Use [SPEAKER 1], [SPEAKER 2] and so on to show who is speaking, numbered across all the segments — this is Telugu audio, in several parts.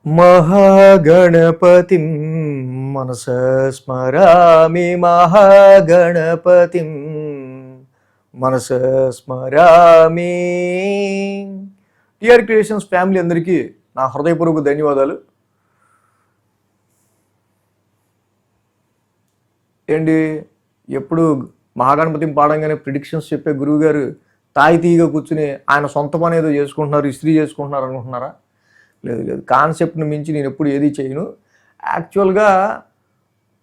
[SPEAKER 1] మహాగణపతిం మనస స్మరామి మహాగణపతిం మనస స్మరామి. టిఆర్ క్రియేషన్స్ ఫ్యామిలీ అందరికీ నా హృదయపూర్వక ధన్యవాదాలు. ఏంటి ఎప్పుడు మహాగణపతిని పాడంగానే ప్రిడిక్షన్స్ చెప్పే గురువు గారు తాయితీగా కూర్చుని ఆయన సొంత పని ఏదో చేసుకుంటున్నారు, ఇస్త్రీ చేసుకుంటున్నారు అనుకుంటున్నారా? లేదు లేదు, కాన్సెప్ట్ని మించి నేను ఎప్పుడు ఏది చేయను. యాక్చువల్గా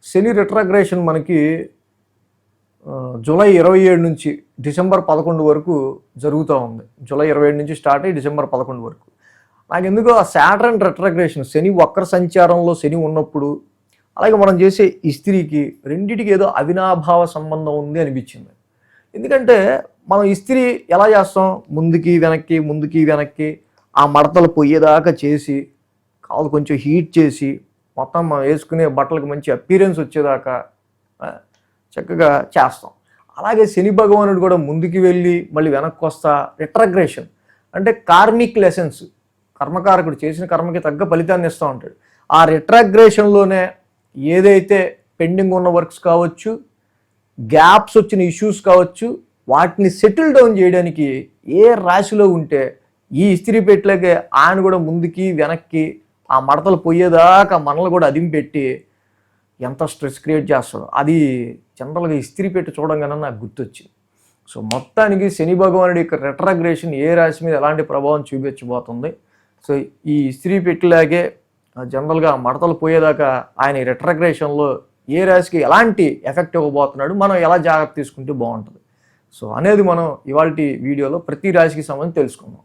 [SPEAKER 1] శని రిట్రాగ్రేషన్ మనకి జూలై 27 నుంచి డిసెంబర్ 11 వరకు జరుగుతూ ఉంది. జూలై 27 నుంచి స్టార్ట్ అయ్యి డిసెంబర్ 11 వరకు. నాకు ఎందుకో ఆ సాటర్న్ రిట్రాగ్రేషన్, శని వక్ర సంచారంలో శని ఉన్నప్పుడు, అలాగే మనం చేసే ఇస్త్రీకి రెండిటికి ఏదో అవినాభావ సంబంధం ఉంది అనిపించింది. ఎందుకంటే మనం ఇస్త్రీ ఎలా చేస్తాం, ముందుకి వెనక్కి ఆ మడతలు పొయ్యేదాకా చేసి, కాదు కొంచెం హీట్ చేసి, మొత్తం మనం వేసుకునే బట్టలకు మంచి అపీరెన్స్ వచ్చేదాకా చక్కగా చేస్తాం. అలాగే శని భగవానుడు కూడా ముందుకు వెళ్ళి మళ్ళీ వెనక్కి వస్తా రిట్రాగ్రేషన్ అంటే కార్మిక్ లెసన్స్, కర్మకారకుడు చేసిన కర్మకి తగ్గ ఫలితాన్ని ఇస్తూ ఉంటాడు. ఆ రిట్రాగ్రేషన్లోనే ఏదైతే పెండింగ్ ఉన్న వర్క్స్ కావచ్చు, గ్యాప్స్ వచ్చిన ఇష్యూస్ కావచ్చు, వాటిని సెటిల్ డౌన్ చేయడానికి ఏ రాశిలో ఉంటే ఈ ఇస్త్రీ పెట్టలేకే ఆయన కూడా ముందుకి వెనక్కి ఆ మడతలు పోయేదాకా మనల్ని కూడా అదింపెట్టి ఎంత స్ట్రెస్ క్రియేట్ చేస్తాడో అది జనరల్గా ఇస్త్రీ పెట్టి చూడంగానే నాకు గుర్తొచ్చింది. సో మొత్తానికి శని భగవానుడి యొక్క రిట్రాగ్రేషన్ ఏ రాశి మీద ఎలాంటి ప్రభావం చూపించబోతుంది. సో ఈ ఇస్త్రీ పెట్టలేకే జనరల్గా మడతలు పోయేదాకా ఆయన రిట్రాగ్రేషన్లో ఏ రాశికి ఎలాంటి ఎఫెక్ట్ ఇవ్వబోతున్నాడు, మనం ఎలా జాగ్రత్త తీసుకుంటే బాగుంటుంది సో అనేది మనం ఇవాళ వీడియోలో ప్రతి రాశికి సంబంధించి తెలుసుకుందాం.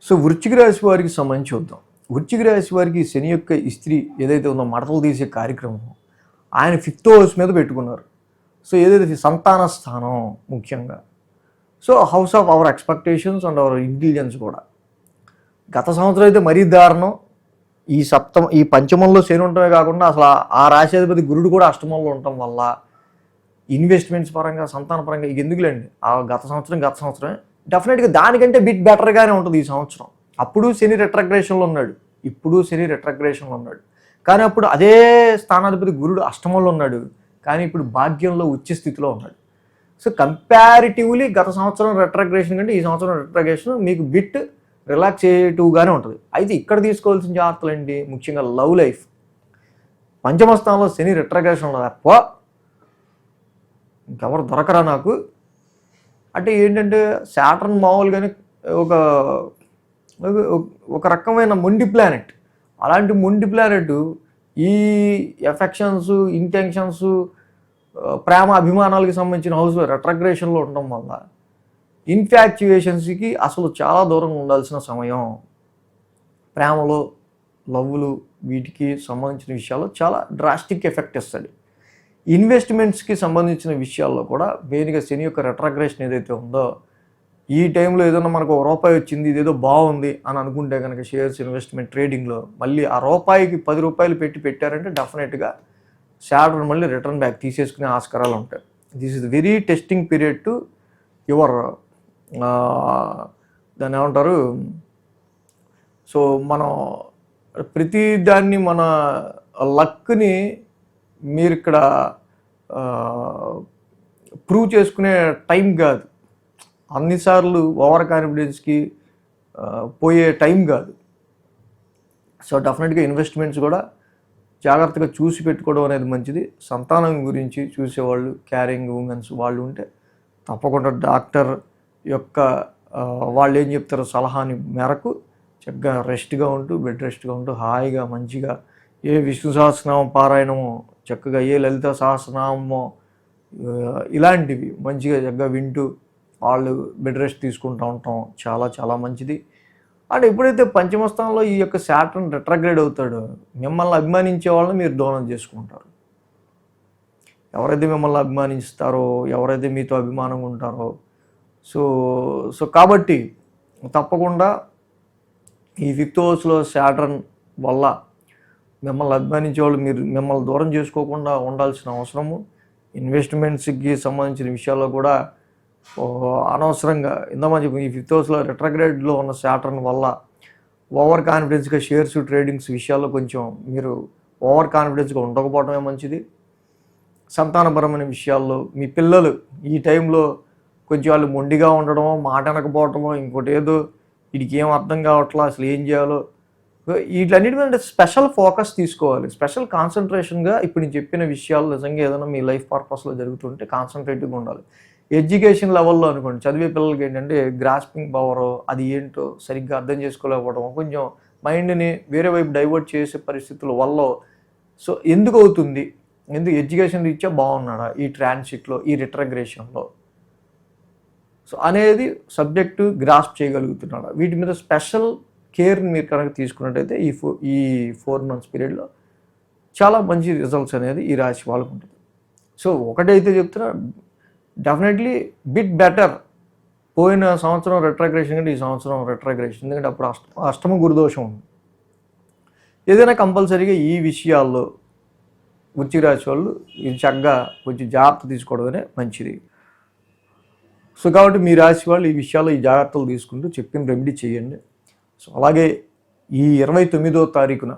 [SPEAKER 1] సో వృశ్చిక రాశి వారికి సంబంధించి చూద్దాం. వృశ్చిక రాశి వారికి శని యొక్క ఇస్త్రీ ఏదైతే ఉందో మడతలు తీసే కార్యక్రమం ఆయన 5th హౌస్ మీద పెట్టుకున్నారు. సో ఏదైతే సంతాన స్థానం ముఖ్యంగా, so house of our expectations and our intelligence కూడా. గత సంవత్సరం అయితే మరీ దారుణం. ఈ పంచమంలో శని ఉండటమే కాకుండా అసలు ఆ రాశిధిపతి గురుడు కూడా అష్టమంలో ఉండటం వల్ల ఇన్వెస్ట్మెంట్స్ పరంగా, సంతాన పరంగా ఇక ఎందుకులేండి, ఆ గత సంవత్సరమే డెఫినెట్గా దానికంటే బిట్ బెటర్గానే ఉంటుంది ఈ సంవత్సరం. అప్పుడు శని రిట్రాగ్రేషన్లో ఉన్నాడు, ఇప్పుడు శని రిట్రాగ్రేషన్లో ఉన్నాడు. కానీ అప్పుడు అదే స్థానాధిపతి గురుడు అష్టమంలో ఉన్నాడు, కానీ ఇప్పుడు భాగ్యంలో ఉచ్చ స్థితిలో ఉన్నాడు. సో కంపారిటివ్లీ గత సంవత్సరం రిట్రాగ్రేషన్ కంటే ఈ సంవత్సరం రిట్రాగ్రేషన్ మీకు బిట్ రిలాక్సేటివ్గానే ఉంటుంది. అయితే ఇక్కడ తీసుకోవాల్సిన జాగ్రత్తలు ఏంటి, ముఖ్యంగా లవ్ లైఫ్. పంచమ స్థానంలో శని రిట్రాగ్రేషన్లో తప్ప ఇంకెవరు దొరకరా నాకు అంటే ఏంటంటే సాటర్న్ మామూలుగానే ఒక రకమైన మొండి ప్లానెట్. అలాంటి మొండి ప్లానెట్ ఈ ఎఫెక్షన్స్, ఇంటెన్షన్స్, ప్రేమ అభిమానాలకు సంబంధించిన హౌస్లో రిట్రాగ్రేషన్లో ఉండడం వల్ల ఇన్ఫాక్చుయేషన్స్కి అసలు చాలా దూరంగా ఉండాల్సిన సమయం. ప్రేమలో, లవ్లు వీటికి సంబంధించిన విషయాల్లో చాలా డ్రాస్టిక్ ఎఫెక్ట్ ఇస్తుంది. ఇన్వెస్ట్మెంట్స్కి సంబంధించిన విషయాల్లో కూడా మెయిన్గా శని యొక్క రిట్రాగ్రేషన్ ఏదైతే ఉందో, ఈ టైంలో ఏదైనా మనకు ₹1 వచ్చింది, ఇదేదో బాగుంది అని అనుకుంటే కనుక షేర్స్ ఇన్వెస్ట్మెంట్ ట్రేడింగ్లో మళ్ళీ ఆ రూపాయికి ₹10 పెట్టారంటే డెఫినెట్గా సాటర్న్ మళ్ళీ రిటర్న్ బ్యాక్ తీసేసుకునే ఆస్కారాలు ఉంటాయి. This is very testing period to your దాన్ని ఏమంటారు. సో మనం ప్రతి దాన్ని మన లక్ని మీరు ఇక్కడ ప్రూవ్ చేసుకునే టైం కాదు, అన్నిసార్లు ఓవర్ కాన్ఫిడెన్స్కి పోయే టైం కాదు. సో డెఫినెట్గా ఇన్వెస్ట్మెంట్స్ కూడా జాగ్రత్తగా చూసి పెట్టుకోవడం అనేది మంచిది. సంతానం గురించి చూసేవాళ్ళు, క్యారింగ్ ఉమెన్స్ వాళ్ళు ఉంటే తప్పకుండా డాక్టర్ యొక్క వాళ్ళు ఏం చెప్తారో సలహాని మేరకు చక్కగా రెస్ట్గా ఉంటూ, బెడ్ రెస్ట్గా ఉంటూ, హాయిగా మంచిగా ఏ విష్ణు సహస్రనామం పారాయణమో, చక్కగా ఏ లలిత సహస్రనామో, ఇలాంటివి మంచిగా చక్కగా వింటూ వాళ్ళు బెడ్ రెస్ట్ తీసుకుంటూ ఉంటాం చాలా చాలా మంచిది. అండ్ ఎప్పుడైతే పంచమ స్థానంలో ఈ యొక్క సాటర్న్ రిట్రాగ్రేడ్ అవుతాడో మిమ్మల్ని అభిమానించే వాళ్ళని మీరు దూరం చేసుకుంటారు. ఎవరైతే మిమ్మల్ని అభిమానిస్తారో, ఎవరైతే మీతో అభిమానంగా ఉంటారో, సో కాబట్టి తప్పకుండా ఈ 5th హౌస్లో సాటర్న్ వల్ల మిమ్మల్ని అభిమానించే వాళ్ళు మీరు మిమ్మల్ని దూరం చేసుకోకుండా ఉండాల్సిన అవసరము. ఇన్వెస్ట్మెంట్స్కి సంబంధించిన విషయాల్లో కూడా అనవసరంగా ఇందామని చెప్పి ఈ 5th హౌస్లో రిట్రాగ్రేడ్లో ఉన్న సాటర్న్ వల్ల ఓవర్ కాన్ఫిడెన్స్గా షేర్స్ ట్రేడింగ్స్ విషయాల్లో కొంచెం మీరు ఓవర్ కాన్ఫిడెన్స్గా ఉండకపోవడమే మంచిది. సంతానపరమైన విషయాల్లో మీ పిల్లలు ఈ టైంలో కొంచెం వాళ్ళు మొండిగా ఉండడమో, మాట అనకపోవటమో, ఇంకోటి ఏదో వీడికి ఏం అర్థం కావట్లా, అసలు ఏం చేయాలో, వీటన్నిటి మీద స్పెషల్ ఫోకస్ తీసుకోవాలి. స్పెషల్ కాన్సన్ట్రేషన్గా ఇప్పుడు నేను చెప్పిన విషయాలు నిజంగా ఏదైనా మీ లైఫ్ పర్పస్లో జరుగుతుంటే కాన్సన్ట్రేటివ్గా ఉండాలి. ఎడ్యుకేషన్ లెవెల్లో అనుకోండి, చదివే పిల్లలకి ఏంటంటే గ్రాస్పింగ్ పవర్ అది ఏంటో సరిగ్గా అర్థం చేసుకోలేకపోవడం, కొంచెం మైండ్ని వేరే వైపు డైవర్ట్ చేసే పరిస్థితుల వల్ల సో ఎందుకు అవుతుంది, ఎందుకు ఎడ్యుకేషన్ రీత్యా బాగున్నాడా ఈ ట్రాన్సిట్లో, ఈ రిట్రగ్రేషన్లో సో అనేది సబ్జెక్టు గ్రాస్ప్ చేయగలుగుతున్నాడా, వీటి మీద స్పెషల్ కేర్ని మీరు కనుక తీసుకున్నట్టయితే ఈ 4 months పీరియడ్లో చాలా మంచి రిజల్ట్స్ అనేది ఈ రాశి వాళ్ళకు ఉంటుంది. సో ఒకటైతే చెప్తున్నా, డెఫినెట్లీ బిట్ బెటర్ పోయిన సంవత్సరం రెట్రాగ్రేషన్ కంటే ఈ సంవత్సరం రెట్రాగ్రేషన్, ఎందుకంటే అప్పుడు అష్టమ గురుదోషం ఉంది. ఏదైనా కంపల్సరీగా ఈ విషయాల్లో వృశ్చిక రాశి వాళ్ళు ఇది చక్కగా కొంచెం జాగ్రత్త తీసుకోవడమే మంచిది. సో కాబట్టి మీ రాశి వాళ్ళు ఈ విషయాల్లో ఈ జాగ్రత్తలు తీసుకుంటూ చెప్పిన రెమెడీ చేయండి. సో అలాగే ఈ 29వ తారీఖున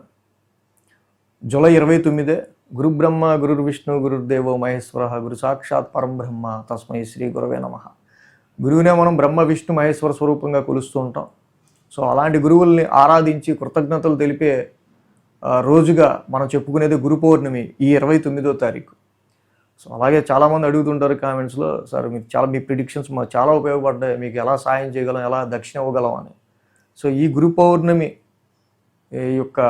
[SPEAKER 1] జూలై 29 గురు బ్రహ్మ గురు విష్ణు గురుర్దేవో మహేశ్వర గురు సాక్షాత్ పరం బ్రహ్మ తస్మై శ్రీ గురవే నమః. గురువునే మనం బ్రహ్మ విష్ణు మహేశ్వర స్వరూపంగా కొలుస్తూ ఉంటాం. సో అలాంటి గురువుల్ని ఆరాధించి కృతజ్ఞతలు తెలిపే రోజుగా మనం చెప్పుకునేది గురు పౌర్ణమి ఈ 29వ తారీఖు. సో అలాగే చాలామంది అడుగుతుంటారు కామెంట్స్లో, సార్ మీకు మీ ప్రిడిక్షన్స్ మాకు చాలా ఉపయోగపడ్డాయి, మీకు ఎలా సాయం చేయగలం, ఎలా దక్షిణ ఇవ్వగలం అని. సో ఈ గురు పౌర్ణమి యొక్క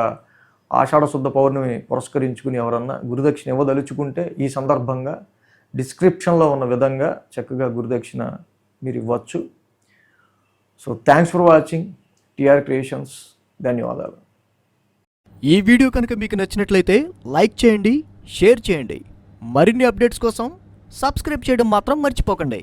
[SPEAKER 1] ఆషాఢ శుద్ధ పౌర్ణమిని పురస్కరించుకుని ఎవరన్నా గురుదక్షిణ ఇవ్వదలుచుకుంటే ఈ సందర్భంగా డిస్క్రిప్షన్లో ఉన్న విధంగా చక్కగా గురుదక్షిణ మీరు ఇవ్వచ్చు. So thanks for watching TR creations. ధన్యవాదాలు.
[SPEAKER 2] ఈ వీడియో కనుక మీకు నచ్చినట్లయితే లైక్ చేయండి, షేర్ చేయండి. మరిన్ని అప్డేట్స్ కోసం సబ్స్క్రైబ్ చేయడం మాత్రం మర్చిపోకండి.